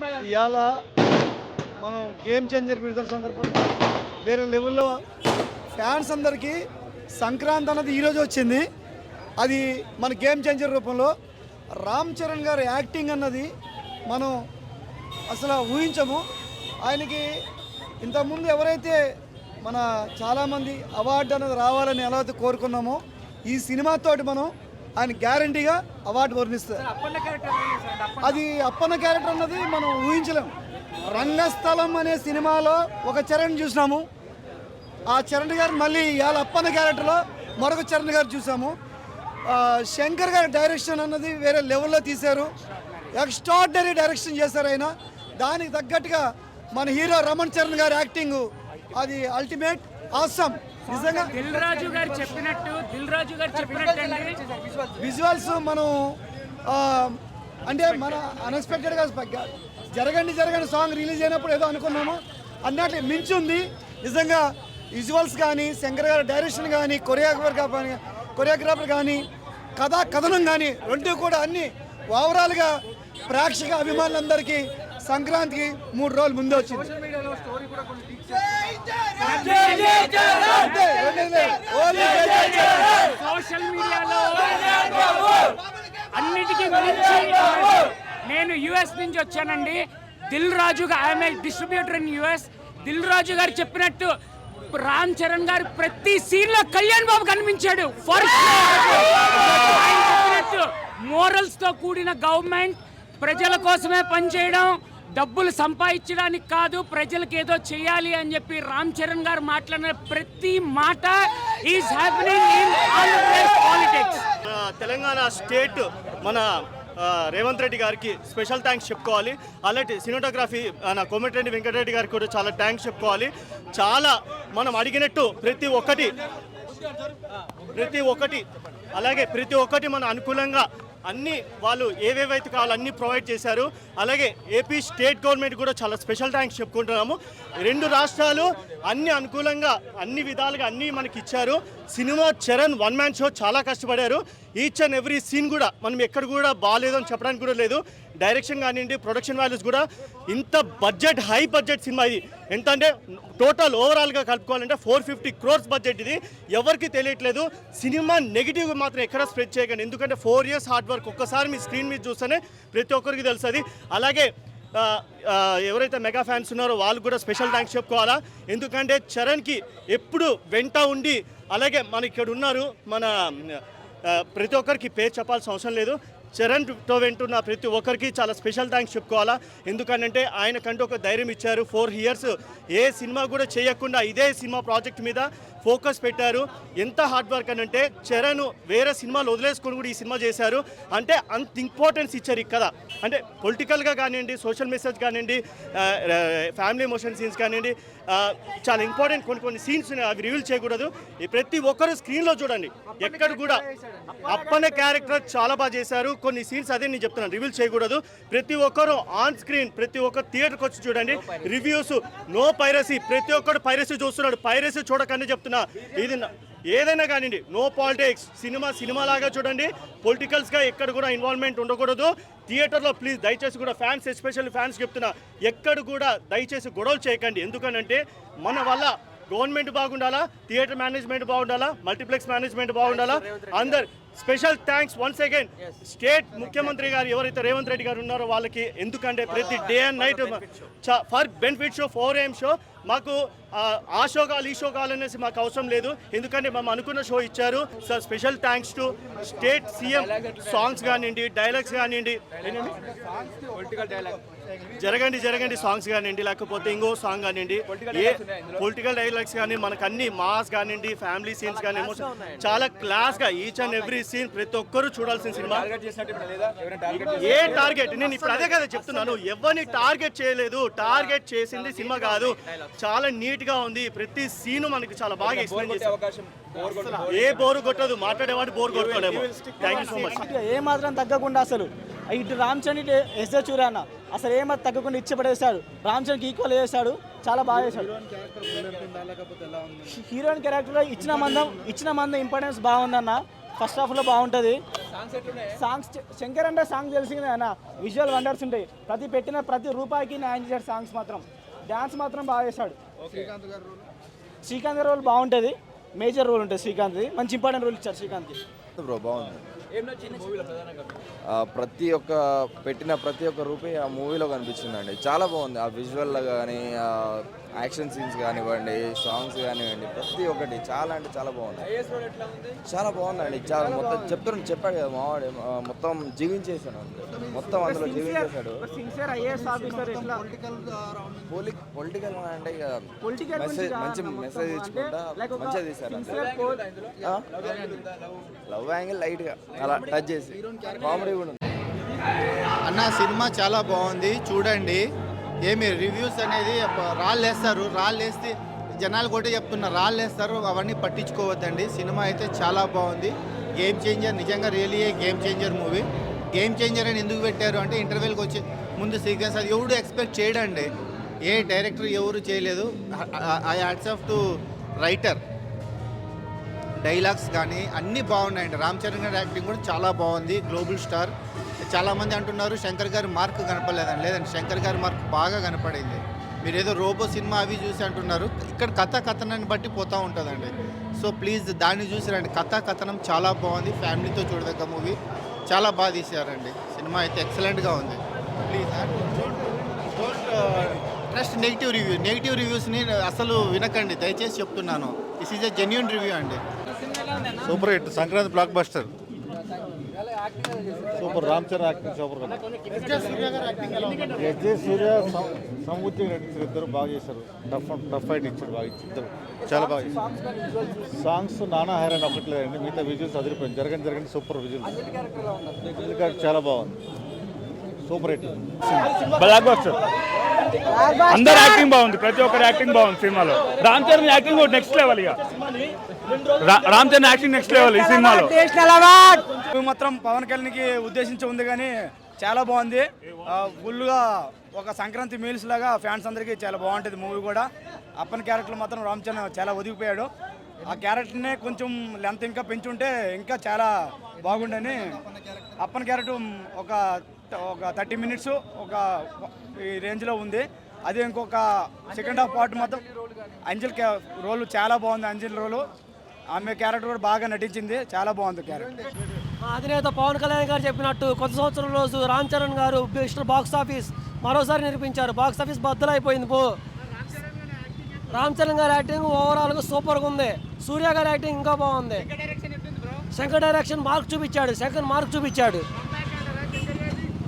ఇవాళ మనం game changer విడుదల సందర్భంగా వేరే లెవెల్లో ఫ్యాన్స్ అందరికీ సంక్రాంతి అన్నది ఈరోజు వచ్చింది. అది మన గేమ్ చేంజర్ రూపంలో రామ్ చరణ్ గారి యాక్టింగ్ అన్నది మనం అసలు ఊహించము. ఆయనకి ఇంతకుముందు ఎవరైతే మన చాలామంది అవార్డు అన్నది రావాలని ఎలా అయితే కోరుకున్నామో ఈ సినిమాతోటి మనం ఆయన గ్యారంటీగా అవార్డు వర్ణిస్తారు. అది అప్పన్న క్యారెక్టర్ అన్నది మనం ఊహించలేము. రంగస్థలం అనే సినిమాలో ఒక చరణ్ చూసినాము, ఆ చరణ్ గారు మళ్ళీ ఇవాళ అప్పన్న క్యారెక్టర్లో మరొక చరణ్ గారు చూసాము. శంకర్ గారి డైరెక్షన్ అన్నది వేరే లెవెల్లో తీశారు, ఎక్స్ట్రాడినరీ డైరెక్షన్ చేశారు ఆయన. దానికి తగ్గట్టుగా మన హీరో రమణ్ చరణ్ గారి యాక్టింగ్ అది అల్టిమేట్ ఆసమ్. నిజంగా దిల్ రాజు గారు చెప్పినట్టు విజువల్స్ మనం అంటే మన అన్ఎక్స్పెక్టెడ్గా జరగండి సాంగ్ రిలీజ్ అయినప్పుడు ఏదో అనుకున్నాము అన్నట్లు మించి ఉంది. నిజంగా విజువల్స్ కానీ శంకర్ గారి డైరెక్షన్ కానీ కొరియోగ్రాఫర్ కానీ కథనం కానీ రెండు కూడా అన్ని ఓవరాల్గా ప్రేక్షక అభిమానులందరికీ సంక్రాంతికి 3 రోజులు ముందే వచ్చింది. సోషల్ మీడియాలో అన్నిటికీ మించి నేను యుఎస్ నుంచి వచ్చానండి. Dil Raju I'm a distributor in US. Dil Raju garu చెప్పినట్టు రామ్ చరణ్ గారు ప్రతి సీన్ లో కళ్యాణ్ బాబు కనిపించాడు. ఆయన చెప్పినట్టు మోరల్స్ తో కూడిన గవర్నమెంట్, ప్రజల కోసమే పనిచేయడం, డబ్బులు సంపాదించడానికి కాదు, ప్రజలకు ఏదో చేయాలి అని చెప్పి రామ్ చరణ్ గారు మాట్లాడిన ప్రతి మాట is happening in Andhra Pradesh politics. Telangana state మన రేవంత్ రెడ్డి గారికి స్పెషల్ థ్యాంక్స్ చెప్పుకోవాలి. అలాంటి సినిమాటోగ్రఫీ నా కోమటిరెడ్డి వెంకటరెడ్డి గారికి కూడా చాలా థ్యాంక్స్ చెప్పుకోవాలి. చాలా మనం అడిగినట్టు ప్రతి ఒక్కటి మన అనుకూలంగా అన్ని వాళ్ళు ఏవేవైతే కావాలో అన్నీ ప్రొవైడ్ చేశారు. అలాగే ఏపీ స్టేట్ గవర్నమెంట్ కూడా చాలా స్పెషల్ థ్యాంక్స్ చెప్పుకుంటున్నాము. 2 రాష్ట్రాలు అన్ని అనుకూలంగా అన్ని విధాలుగా అన్నీ మనకి ఇచ్చారు. సినిమా చరణ్ 1 మ్యాన్ షో చాలా కష్టపడారు. ఈచ్ అండ్ ఎవ్రీ సీన్ కూడా మనం ఎక్కడ కూడా బాగాలేదు అని చెప్పడానికి కూడా లేదు. డైరెక్షన్ కానివ్వండి, ప్రొడక్షన్ వాల్యూస్ కూడా ఇంత బడ్జెట్, హై బడ్జెట్ సినిమా ఇది. ఎంత అంటే టోటల్ ఓవరాల్గా కలుపుకోవాలంటే 450 crores బడ్జెట్. ఇది ఎవరికి తెలియట్లేదు. సినిమా నెగిటివ్ మాత్రం ఎక్కడ స్ప్రెడ్ చేయకండి, ఎందుకంటే 4 years హార్డ్ వర్క్ ఒక్కసారి మీ స్క్రీన్ మీద చూస్తేనే ప్రతి ఒక్కరికి తెలుస్తుంది. అలాగే ఎవరైతే మెగా ఫ్యాన్స్ ఉన్నారో వాళ్ళు కూడా స్పెషల్ థ్యాంక్స్ చెప్పుకోవాలా. ఎందుకంటే చరణ్కి ఎప్పుడు వెంట ఉండి, అలాగే మన ఇక్కడ ఉన్నారు మన ప్రతి ఒక్కరికి పేరు చెప్పాల్సిన అవసరం లేదు. చరణ్తో వెంటున్న ప్రతి ఒక్కరికి చాలా స్పెషల్ థ్యాంక్స్ చెప్పుకోవాలా. ఎందుకంటే ఆయనకంటూ ఒక ధైర్యం ఇచ్చారు. 4 years ఏ సినిమా కూడా చేయకుండా ఇదే సినిమా ప్రాజెక్ట్ మీద ఫోకస్ పెట్టారు. ఎంత హార్డ్ వర్క్ అని అంటే చరణ్ వేరే సినిమాలు వదిలేసుకొని కూడా ఈ సినిమా చేశారు. అంటే అంత ఇంపార్టెన్స్ ఇచ్చారు ఇక్కడ. అంటే పొలిటికల్గా కానివ్వండి, సోషల్ మెసేజ్ కానివ్వండి, ఫ్యామిలీ ఎమోషన్ సీన్స్ కానివ్వండి, చాలా ఇంపార్టెంట్ కొన్ని సీన్స్ అవి రివీల్ చేయకూడదు. ప్రతి ఒక్కరు స్క్రీన్లో చూడండి. ఎక్కడ కూడా అప్పన్న క్యారెక్టర్ చాలా బాగా చేశారు. కొన్ని సీన్స్ అదే నేను చెప్తున్నాను, రివీల్ చేయకూడదు. ప్రతి ఒక్కరు ఆన్ స్క్రీన్, ప్రతి ఒక్కరు థియేటర్కి వచ్చి చూడండి. రివ్యూస్ నో పైరసీ, ప్రతి ఒక్కరు పైరసీ చూస్తున్నాడు. పైరసీ చూడకనే చెప్తున్నా. ఇది ఏదైనా కానివ్వండి, నో పాలిటిక్స్. సినిమాలాగా చూడండి. పొలిటికల్స్గా ఎక్కడ కూడా ఇన్వాల్వ్మెంట్ ఉండకూడదు. థియేటర్లో ప్లీజ్ దయచేసి కూడా ఫ్యాన్స్, ఎస్పెషల్లీ ఫ్యాన్స్ చెప్తున్నా, ఎక్కడ కూడా దయచేసి గొడవలు చేయకండి. ఎందుకనంటే మన వల్ల గవర్నమెంట్ బాగుండాలా, థియేటర్ మేనేజ్మెంట్ బాగుండాలా, మల్టీప్లెక్స్ మేనేజ్మెంట్ బాగుండాలా. అందరు special thanks once again state ముఖ్యమంత్రి గారు ఎవరైతే రేవంత్ రెడ్డి గారు ఉన్నారో వాళ్ళకి. ఎందుకంటే ప్రతి day and night for benefit show, 4 AM show మాకు ఆ షో కావాలి, ఈ షో కావాలనేసి మాకు అవసరం లేదు. ఎందుకంటే మేము అనుకున్న షో ఇచ్చారు. So special thanks to state CM. Songs కానివ్వండి, డైలాగ్స్ కానివ్వండి, జరగండి సాంగ్స్ కానివ్వండి, లేకపోతే ఇంకో సాంగ్ కానివ్వండి, ఏ పొలిటికల్ డైలాగ్స్ కానీ మనకు అన్ని మాస్ కానివ్వండి, ఫ్యామిలీ సీన్స్ కానీ చాలా క్లాస్గా ఈచ్ అండ్ ఎవ్రీ సీన్ ప్రతి ఒక్కరూ చూడాల్సిన సినిమా. ఏ టార్గెట్, నేను ఇప్పుడు అదే కదా చెప్తున్నాను, ఎవరిని టార్గెట్ చేయలేదు. టార్గెట్ చేసింది సినిమా కాదు. చాలా నీట్ గా ఉంది. ప్రతి సీను మనకి చాలా బాగా ఎక్స్ప్లెయిన్ చేశారు. ఏ బోరు కొట్టదు, మాట్లాడేవాడు బోరు కొట్టలేము. Thank you so much. ఏ మాత్రం తగ్గకుండా అసలు ఇటు రామ్ చరణ్, ఇటు ఎస్ఏ చూరాన్న అసలు ఏమాత్రం తగ్గకుండా ఇచ్చి పడేశాడు. రామ్ చరణ్కి ఈక్వల్ చేశాడు, చాలా బాగా చేశాడు. హీరోయిన్ క్యారెక్టర్లో ఇచ్చిన మందం ఇంపార్టెన్స్ బాగుందన్న. ఫస్ట్ హాఫ్లో బాగుంటుంది, సాంగ్స్ శంకర్ అంటే సాంగ్ తెలిసిందే అన్న, విజువల్ వండర్స్ ఉంటాయి. ప్రతి రూపాయికి న్యాయం చేశాడు. సాంగ్స్ మాత్రం, డ్యాన్స్ మాత్రం బాగా చేశాడు. శ్రీకాంత్ గారి రోల్ బాగుంటుంది, మేజర్ రోల్ ఉంటుంది శ్రీకాంత్ది, మంచి ఇంపార్టెంట్ రోల్ ఇచ్చారు శ్రీకాంత్కి. బ్రో బాగుంది. ప్రతి ఒక్క రూపాయి ఆ మూవీలో కనిపించిందండి. చాలా బాగుంది. ఆ విజువల్ కానీ, ఆ యాక్షన్ సీన్స్ కానివ్వండి, సాంగ్స్ కానివ్వండి, ప్రతి ఒక్కటి చాలా అంటే చాలా బాగుంది. చాలా బాగుందండి. చాలా మొత్తం చెప్పాడు కదా మావాడు, మొత్తం జీవించేసాడు అంతే. మొత్తం అందులో జీవించేశాడు. పొలిటికల్ అంటే మెసేజ్, మంచి మెసేజ్ ఇచ్చుకుంటా మంచిగా తీశారు. లవ్ యాంగిల్ లైట్గా అలా టచ్ చేసి కామెడీ కూడా ఉంది. అన్న సినిమా చాలా బాగుంది, చూడండి. ఏమి రివ్యూస్ అనేది రాళ్ళేస్తారు, రాళ్ళేస్తే జనాలు కూడా చెప్తున్నారు, రాళ్ళేస్తారు, అవన్నీ పట్టించుకోవద్దండి. సినిమా అయితే చాలా బాగుంది. గేమ్ చేంజర్, నిజంగా really game changer movie. Game changer అని ఎందుకు పెట్టారు అంటే ఇంటర్వెల్కి వచ్చి ముందు సీక్వెన్స్ అది ఎవడు ఎక్స్పెక్ట్ చేయడండి. ఏ డైరెక్టర్ ఎవరు చేయలేదు. I hats off to writer. Dialogues కానీ అన్నీ బాగున్నాయండి. రామ్ చరణ్ గారి యాక్టింగ్ కూడా చాలా బాగుంది. Global star. చాలామంది అంటున్నారు శంకర్ గారి మార్క్ కనపడలేదని. లేదండి, శంకర్ గారి మార్క్ బాగా కనపడింది. మీరు ఏదో రోబో సినిమా అవి చూసి అంటున్నారు, ఇక్కడ కథనాన్ని బట్టి పోతూ ఉంటుందండి. సో ప్లీజ్ దాన్ని చూసి రండి. కథనం చాలా బాగుంది. ఫ్యామిలీతో చూడదగ్గ మూవీ, చాలా బాగా తీశారండి. సినిమా అయితే ఎక్సలెంట్గా ఉంది. ప్లీజ్ డోంట్ ట్రస్ట్ నెగిటివ్ రివ్యూస్ని అసలు వినకండి, దయచేసి చెప్తున్నాను. This is a genuine review అండి. Super hit, Sankranti blockbuster. Super. Ram Charan acting super. S J Surya Samruddhi నటించారు, ఇద్దరు బాగా చేశారు. టఫ్ ఫైట్ ఇచ్చారు, బాగా ఇద్దరు చాలా బాగా చేశారు. సాంగ్స్ నానా హైరాన్ ఒకట్లేదండి, మిగతా విజువల్స్ అదిరిపోయింది. జరగండి సూపర్ విజువల్స్ చాలా బాగుంది. Super hit, blockbuster. అందరు యాక్టింగ్ బాగుంది, ప్రతి ఒక్కరు యాక్టింగ్ బాగుంది సినిమాలో. Ram Charan acting next level. ఇక Ram Charan acting next level ఈ సినిమాలో. మాత్రం పవన్ కళ్యాణ్కి ఉద్దేశించి ఉంది కానీ చాలా బాగుంది. ఫుల్గా ఒక సంక్రాంతి మీల్స్ లాగా ఫ్యాన్స్ అందరికీ చాలా బాగుంటుంది మూవీ కూడా. అప్పని క్యారెక్టర్ మాత్రం రామ్ చరణ్ చాలా ఒదిగిపోయాడు. ఆ క్యారెక్టర్నే కొంచెం లెంత్ ఇంకా పెంచుంటే ఇంకా చాలా బాగుండని. అప్పని క్యారెక్టర్ ఒక 30 మినిట్స్ ఒక ఈ రేంజ్లో ఉంది. అదే ఇంకొక సెకండ్ హాఫ్ పార్ట్ మొత్తం అంజల్ రోల్ చాలా బాగుంది. అంజల్ రోలు, ఆమె క్యారెక్టర్ కూడా బాగా నటించింది, చాలా బాగుంది క్యారెక్టర్. అధినేత పవన్ కళ్యాణ్ గారు చెప్పినట్టు కొత్త సంవత్సరం రోజు రామ్ చరణ్ గారు బాక్స్ ఆఫీస్ మరోసారి నిరూపించారు. బాక్స్ ఆఫీస్ బద్దలైపోయింది. రామ్ చరణ్ గారి యాక్టింగ్ ఓవరాల్గా సూపర్గా ఉంది. సూర్య గారి యాక్టింగ్ ఇంకా బాగుంది. శంకర్ డైరెక్షన్ మార్క్ చూపించాడు.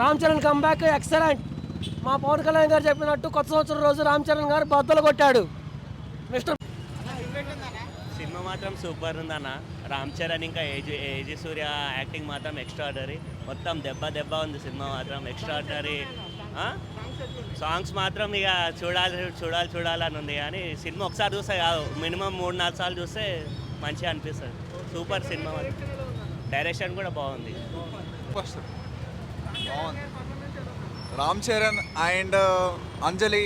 Ram Charan comeback excellent. మా పవన్ కళ్యాణ్ గారు చెప్పినట్టు కొత్త సంవత్సరం రోజు రామ్ చరణ్ గారు బద్దలు కొట్టాడు. సినిమా మాత్రం సూపర్ ఉందన్న. రామ్ చరణ్ ఇంకా ఏజీ సూర్య యాక్టింగ్ మాత్రం ఎక్స్ట్రాడనరీ. మొత్తం దెబ్బ ఉంది సినిమా మాత్రం ఎక్స్ట్రాడనరీ. సాంగ్స్ మాత్రం ఇక చూడాలని ఉంది. కానీ సినిమా ఒకసారి చూస్తే కాదు, మినిమం 3-4 సార్లు చూస్తే మంచిగా అనిపిస్తుంది. Super cinema. డైరెక్షన్ కూడా బాగుంది. Ram Charan and Anjali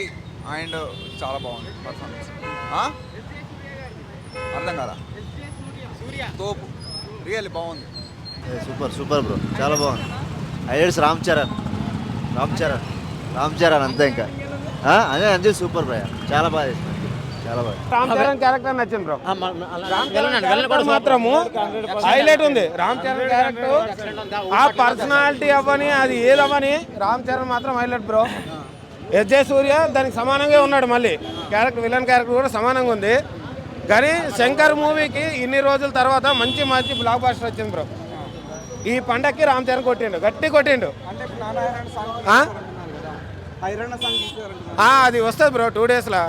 and చాలా బాగుంది పర్ఫార్మెన్స్. అర్థం కదా, తోపు రియల్లీ బాగుంది. సూపర్ బ్రో, చాలా బాగుంది. హైలైట్స్ రామ్ చరణ్ అంతే. ఇంకా అదే అంజలి సూపర్ బ్రో, చాలా బాగా చేసిన, చాలా బాగా. రామ్ చరణ్ క్యారెక్టర్ నచ్చింది బ్రో. మాత్రము హైలైట్ ఉంది. రామ్ చరణ్ క్యారెక్టర్ ఆ పర్సనాలిటీ అవ్వని, అది ఏదవ్వని, రామ్ చరణ్ మాత్రం హైలైట్ బ్రో. ఎస్జే సూర్య దానికి సమానంగా ఉన్నాడు. మళ్ళీ విలన్ క్యారెక్టర్ కూడా సమానంగా ఉంది. కానీ శంకర్ మూవీకి ఇన్ని రోజుల తర్వాత మంచి బ్లాక్ బస్టర్ వచ్చింది బ్రో. ఈ పండక్కి రామ్ చరణ్ గట్టి కొట్టిండు. అది వస్తుంది బ్రో 2 డేస్లో.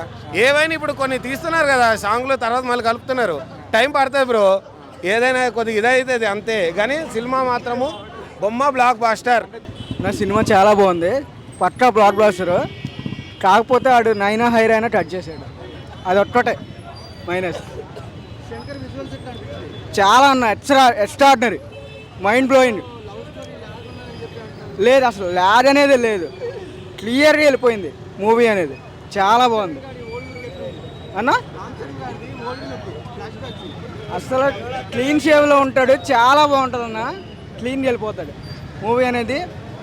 ఏవైనా ఇప్పుడు కొన్ని తీస్తున్నారు కదా సాంగ్లు, తర్వాత మళ్ళీ కలుపుతున్నారు, టైం పడుతుంది బ్రో. ఏదైనా కొద్దిగా ఇదైతుంది అంతే. కానీ సినిమా మాత్రము బొమ్మ బ్లాక్ బాస్టర్. నా సినిమా చాలా బాగుంది, పక్కా బ్లాక్ బాస్టర్. కాకపోతే ఆడు నైనా హైరైనా టచ్ చేసాడు, అది ఒక్కటే మైనస్. చాలా అన్న ఎక్స్ట్రాడినరీ, మైండ్ బ్లోయింగ్. లేదు అసలు ల్యాగ్ అనేది లేదు, క్లియర్గా వెళ్ళిపోయింది మూవీ అనేది. చాలా బాగుంది అన్న. అసలు క్లీన్ షేవ్లో ఉంటాడు, చాలా బాగుంటుంది అన్న. క్లీన్గా వెళ్ళిపోతాడు. మూవీ అనేది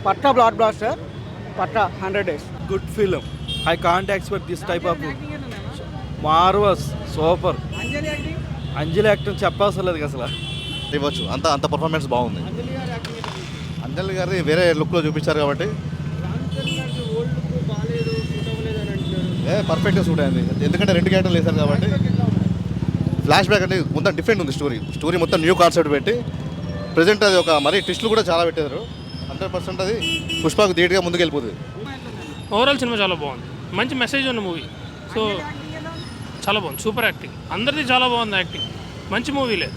పట్టా బ్లాక్ బ్లాస్టర్, పట్టా 100 days. Good film. I can't expect this type of marvellous super. Anjali acting చెప్పవసరం లేదు అసలు. ఇవ్వచ్చు అంత పర్ఫార్మెన్స్ బాగుంది. అంజలి గారిని వేరే లుక్లో చూపించారు కాబట్టి పర్ఫెక్ట్గా సూట్ అయింది. ఎందుకంటే 2 క్యారెక్టర్లు వేశారు కాబట్టి. ఫ్లాష్ బ్యాక్ అంటే మొత్తం డిఫరెంట్ ఉంది. స్టోరీ మొత్తం న్యూ కాన్సెప్ట్ పెట్టి ప్రజెంట్ అది ఒక మరీ ట్విస్టులు కూడా చాలా పెట్టారు. 100% అది పుష్పకు ధీటుగా ముందుకు వెళ్ళిపోతుంది. ఓవరాల్ సినిమా చాలా బాగుంది, మంచి మెసేజ్ ఉన్న మూవీ. సో చాలా బాగుంది, సూపర్ యాక్టింగ్, అందరిది చాలా బాగుంది యాక్టింగ్. మంచి మూవీ లేదు,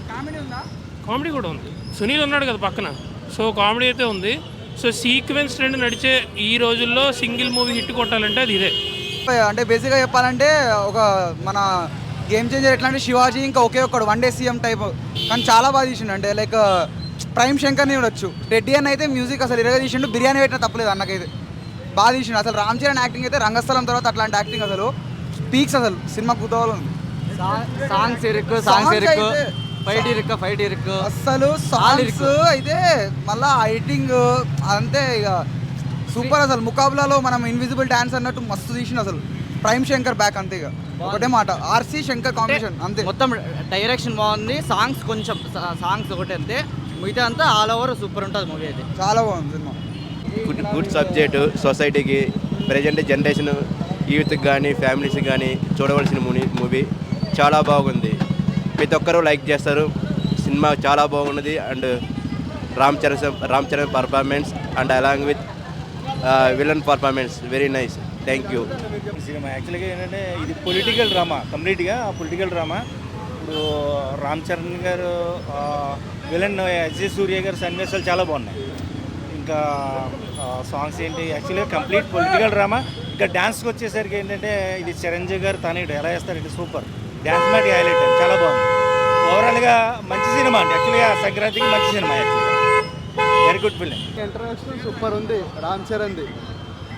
కామెడీ కూడా ఉంది. సునీల్ ఉన్నాడు కదా పక్కన, సో కామెడీ అయితే ఉంది. సో సీక్వెన్స్ ట్రెండ్ నడిచే ఈ రోజుల్లో సింగిల్ మూవీ హిట్ కొట్టాలంటే అది ఇదే. అంటే బేసిక్గా చెప్పాలంటే ఒక మన గేమ్ చేంజర్ ఎట్లా అంటే శివాజీ ఇంకా ఒకే ఒక్కడు 1 day CM టైప్, కానీ చాలా బాగా తీసిండు. అంటే లైక్ ప్రైమ్ శంకర్ని చూడొచ్చు. రెడ్డి అని అయితే మ్యూజిక్ అసలు ఇరగా తీసిండు, బిర్యానీ పెట్టిన తప్పలేదు అన్నకైతే బాగా తీసిండు. అసలు రామ్ చరణ్ యాక్టింగ్ అయితే రంగస్థలం తర్వాత అట్లాంటి యాక్టింగ్ అసలు పీక్స్, అసలు సినిమా కుతూహలం ఉంది. సాంగ్స్ ఫైట్ ఇరుక్కు అసలు సాంగ్స్ అయితే మళ్ళా ఎడిటింగ్ అంతే ఇక సూపర్. అసలు ముకాబులాలో మనం ఇన్విజిబుల్ డాన్స్ అన్నట్టు మస్తు తీసిన. అసలు ప్రైమ్ శంకర్ బ్యాక్ అంతే, ఇక ఒకటే మాట RC శంకర్ కాంబినేషన్ అంతే. మొత్తం డైరెక్షన్ బాగుంది, సాంగ్స్ కొంచెం సాంగ్స్ ఒకటి అంతే, మిగతా అంతా ఆల్ ఓవర్ సూపర్ ఉంటుంది మూవీ అయితే. చాలా బాగుంది సినిమా. గుడ్ సబ్జెక్టు, సొసైటీకి ప్రజెంట్ జనరేషన్ యూత్కి కానీ ఫ్యామిలీస్కి కానీ చూడవలసిన మూవీ. చాలా బాగుంది, ప్రతి ఒక్కరూ లైక్ చేస్తారు. సినిమా చాలా బాగున్నది. And Ram Charan performance and along with villain performance very nice. Thank you. Cinema యాక్చువల్గా ఏంటంటే ఇది పొలిటికల్ డ్రామా, కంప్లీట్గా పొలిటికల్ డ్రామా. ఇప్పుడు రామ్ చరణ్ గారు విలన్ ఎస్జే సూర్య గారు సన్నివేశాలు చాలా బాగున్నాయి. ఇంకా సాంగ్స్ ఏంటి యాక్చువల్గా కంప్లీట్ పొలిటికల్ డ్రామా. ఇంకా డ్యాన్స్కి వచ్చేసరికి ఏంటంటే ఇది చిరంజీవి గారు తనేడు ఎలా వేస్తారు, ఇది సూపర్ డ్యాన్స్ మ్యాట్ హైలైట్, చాలా బాగుంది. ఓవరాల్గా మంచి సినిమా అండి. యాక్చువల్గా సంక్రాంతికి మంచి సినిమా, యాక్చువల్గా very good film. Introduction super ఉంది, రామ్ చరణ్ది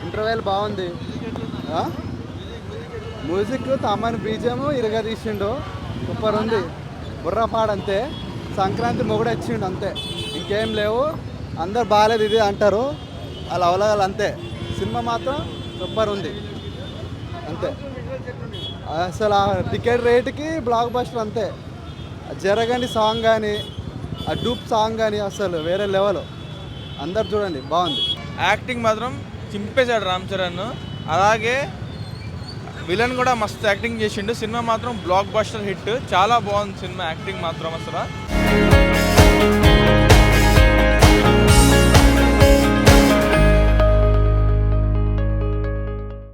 ఇంటర్వెల్ బాగుంది. మ్యూజిక్ తమన్ బీజం ఇరగా తీసిండు, సూపర్ ఉంది. బుర్రపాడు అంతే, సంక్రాంతి మొగుడు వచ్చిండు అంతే, ఇంకేం లేవు. అందరు బాగాలేదు ఇది అంటారు, అలా అవలగాలి అంతే. సినిమా మాత్రం సూపర్ ఉంది అంతే. అసలు ఆ టికెట్ రేటుకి బ్లాక్ బస్టర్ అంతే. జరగండి సాంగ్ కానీ ఆ డూప్ సాంగ్ కానీ అసలు వేరే లెవెల్. అందరు చూడండి బాగుంది. యాక్టింగ్ మాత్రం చింపేశాడు రామ్ చరణ్. అలాగే విలన్ కూడా మస్తు యాక్టింగ్ చేసిండు. సినిమా మాత్రం బ్లాక్ బస్టర్ హిట్, చాలా బాగుంది సినిమా. యాక్టింగ్ మాత్రం అసలు